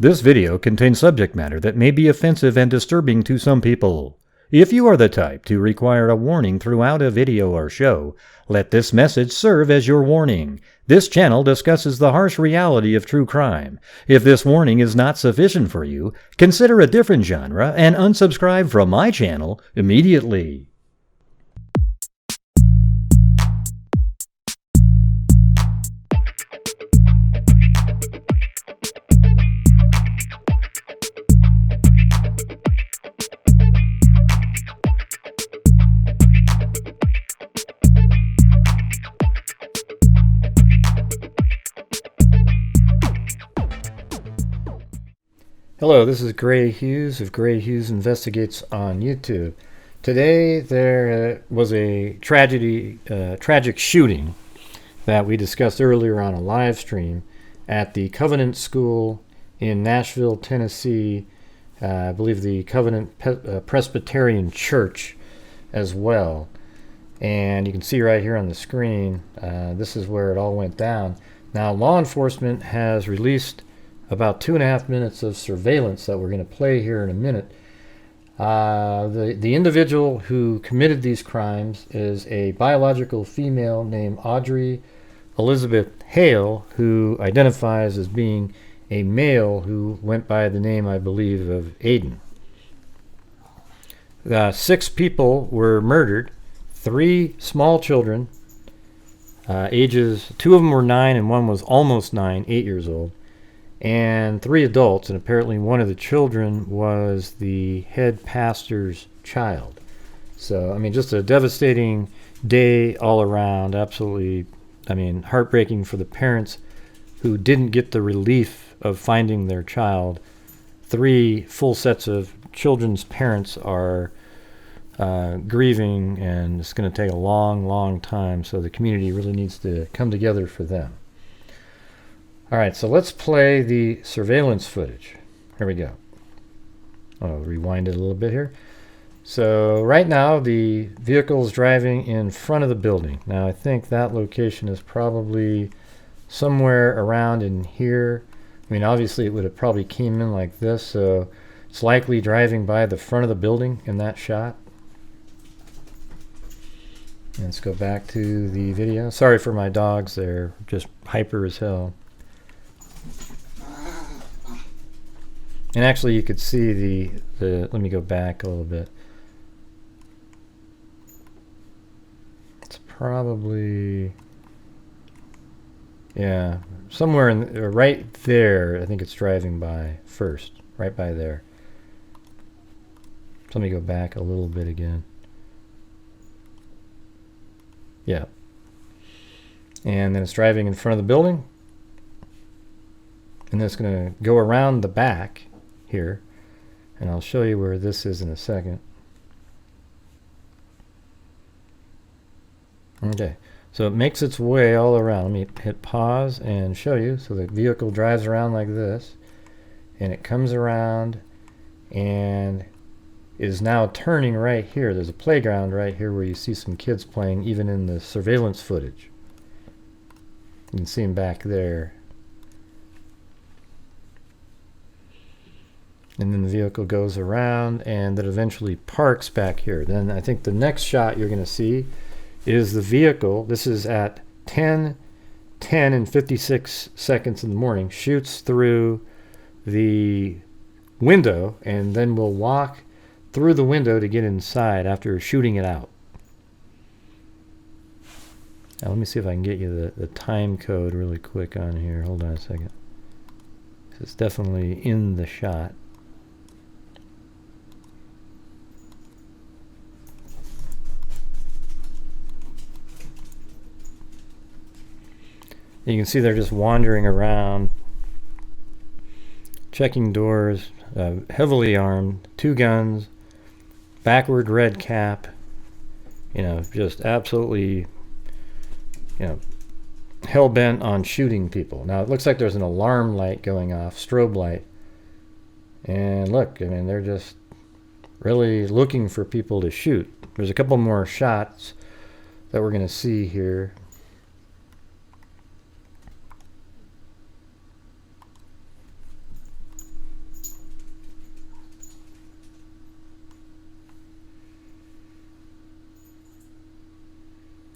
This video contains subject matter that may be offensive and disturbing to some people. If you are the type to require a warning throughout a video or show, let this message serve as your warning. This channel discusses the harsh reality of true crime. If this warning is not sufficient for you, consider a different genre and unsubscribe from my channel immediately. Hello, this is Grant Hughes of Grant Hughes Investigates on YouTube. Today there was a tragic shooting that we discussed earlier on a live stream at the Covenant School in Nashville, Tennessee. I believe the Covenant Presbyterian Church as well. And you can see right here on the screen, this is where it all went down. Now, law enforcement has released about 2.5 minutes of surveillance that we're going to play here in a minute. The individual who committed these crimes is a biological female named Audrey Elizabeth Hale, who identifies as being a male who went by the name, I believe, of Aiden. 6 people were murdered, 3 small children, ages, 2 of them were 9 and 1 was almost 9, 8 years old. And 3 adults, and apparently one of the children was the head pastor's child. So, I mean, just a devastating day all around. Absolutely, I mean, heartbreaking for the parents who didn't get the relief of finding their child. 3 full sets of children's parents are grieving, and it's going to take a long, long time. So the community really needs to come together for them. All right, so let's play the surveillance footage. Here we go. I'll rewind it a little bit here. So right now the vehicle is driving in front of the building. Now I think that location is probably somewhere around in here. I mean, obviously it would have probably came in like this, so it's likely driving by the front of the building in that shot. And let's go back to the video. Sorry for my dogs, they're just hyper as hell. And actually you could see the let me go back a little bit. It's probably, yeah, somewhere in right there. I think it's driving by first, right by there. So let me go back a little bit again. Yeah. And then it's driving in front of the building. And then it's going to go around the back here, and I'll show you where this is in a second. Okay, so it makes its way all around. Let me hit pause and show you. So the vehicle drives around like this, and it comes around and is now turning right here. There's a playground right here where you see some kids playing, even in the surveillance footage. You can see them back there. And then the vehicle goes around and then eventually parks back here. Then I think the next shot you're going to see is the vehicle. This is at 10 and 56 seconds in the morning. Shoots through the window and then will walk through the window to get inside after shooting it out. Now let me see if I can get you the time code really quick on here. Hold on a second. It's definitely in the shot. You can see they're just wandering around, checking doors, heavily armed, 2 guns, backward red cap, you know, just absolutely, you know, hell-bent on shooting people. Now it looks like there's an alarm light going off, strobe light, and look, I mean, they're just really looking for people to shoot. There's a couple more shots that we're going to see here.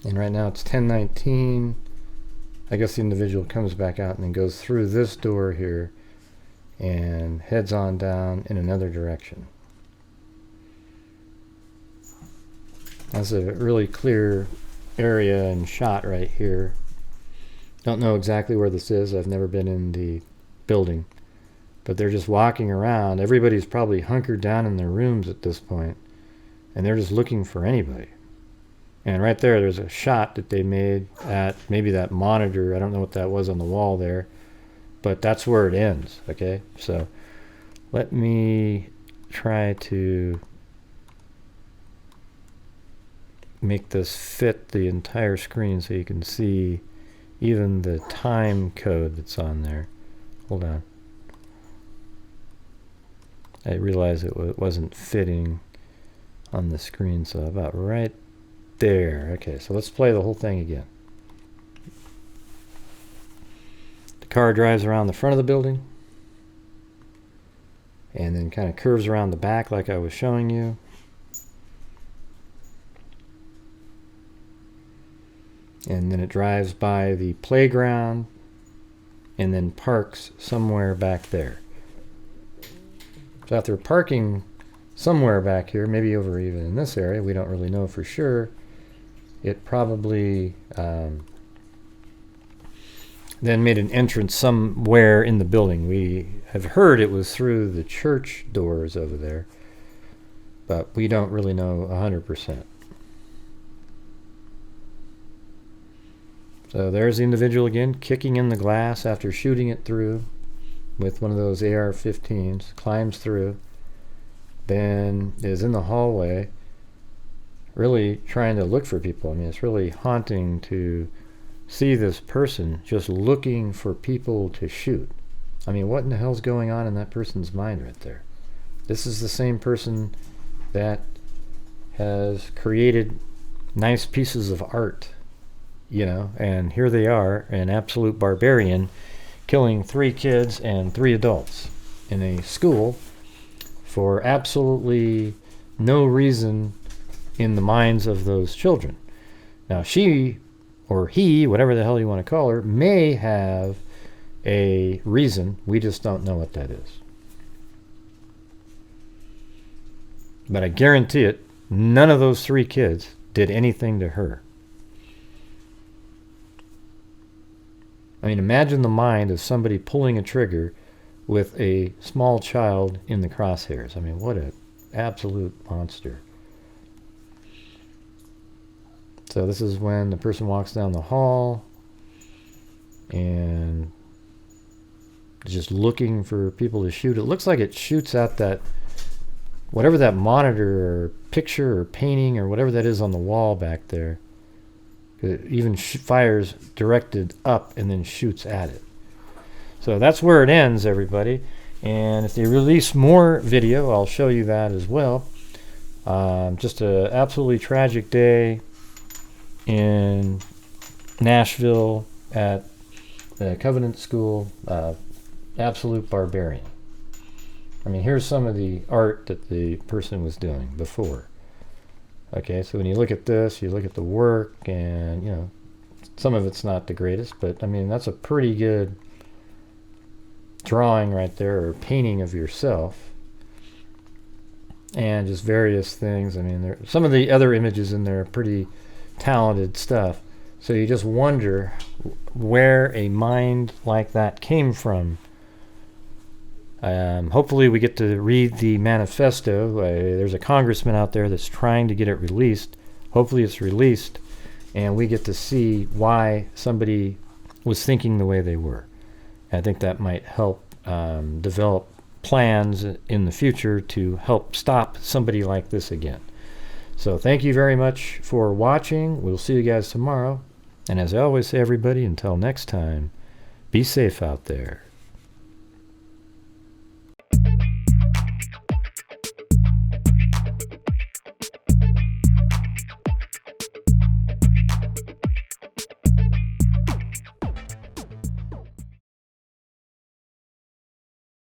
And right now it's 10:19. I guess the individual comes back out and then goes through this door here and heads on down in another direction. That's a really clear area and shot right here. Don't know exactly where this is. I've never been in the building. But they're just walking around. Everybody's probably hunkered down in their rooms at this point, and they're just looking for anybody. And right there's a shot that they made at maybe that monitor. I don't know what that was on the wall there, but that's where it ends. Okay, so let me try to make this fit the entire screen so you can see even the time code that's on there. Hold on. I realized it wasn't fitting on the screen, so about right there. Okay, so let's play the whole thing again. The car drives around the front of the building and then kind of curves around the back like I was showing you. And then it drives by the playground and then parks somewhere back there. So after parking somewhere back here, maybe over even in this area, we don't really know for sure, it probably then made an entrance somewhere in the building. We have heard it was through the church doors over there, but we don't really know 100%. So there's the individual again, kicking in the glass after shooting it through with one of those AR-15s, climbs through, then is in the hallway, really trying to look for people. I mean, it's really haunting to see this person just looking for people to shoot. I mean, what in the hell's going on in that person's mind right there? This is the same person that has created nice pieces of art, you know, and here they are, an absolute barbarian, killing 3 kids and 3 adults in a school for absolutely no reason in the minds of those children. Now she or he, whatever the hell you want to call her, may have a reason. We just don't know what that is. But I guarantee it, none of those 3 kids did anything to her. I mean, imagine the mind of somebody pulling a trigger with a small child in the crosshairs. I mean, what an absolute monster. So this is when the person walks down the hall and just looking for people to shoot. It looks like it shoots at that, whatever that monitor or picture or painting or whatever that is on the wall back there. It even fires directed up and then shoots at it. So that's where it ends, everybody. And if they release more video, I'll show you that as well. Just an absolutely tragic day in Nashville at the Covenant School. Absolute barbarian. I mean, here's some of the art that the person was doing before. Okay, so when you look at this, you look at the work, and, you know, some of it's not the greatest, but, I mean, that's a pretty good drawing right there, or painting of yourself. And just various things. I mean, some of the other images in there are pretty talented stuff. So you just wonder where a mind like that came from. Hopefully we get to read the manifesto. There's a congressman out there that's trying to get it released. Hopefully it's released, and we get to see why somebody was thinking the way they were. I think that might help develop plans in the future to help stop somebody like this again. So thank you very much for watching. We'll see you guys tomorrow. And as I always say, everybody, until next time, be safe out there.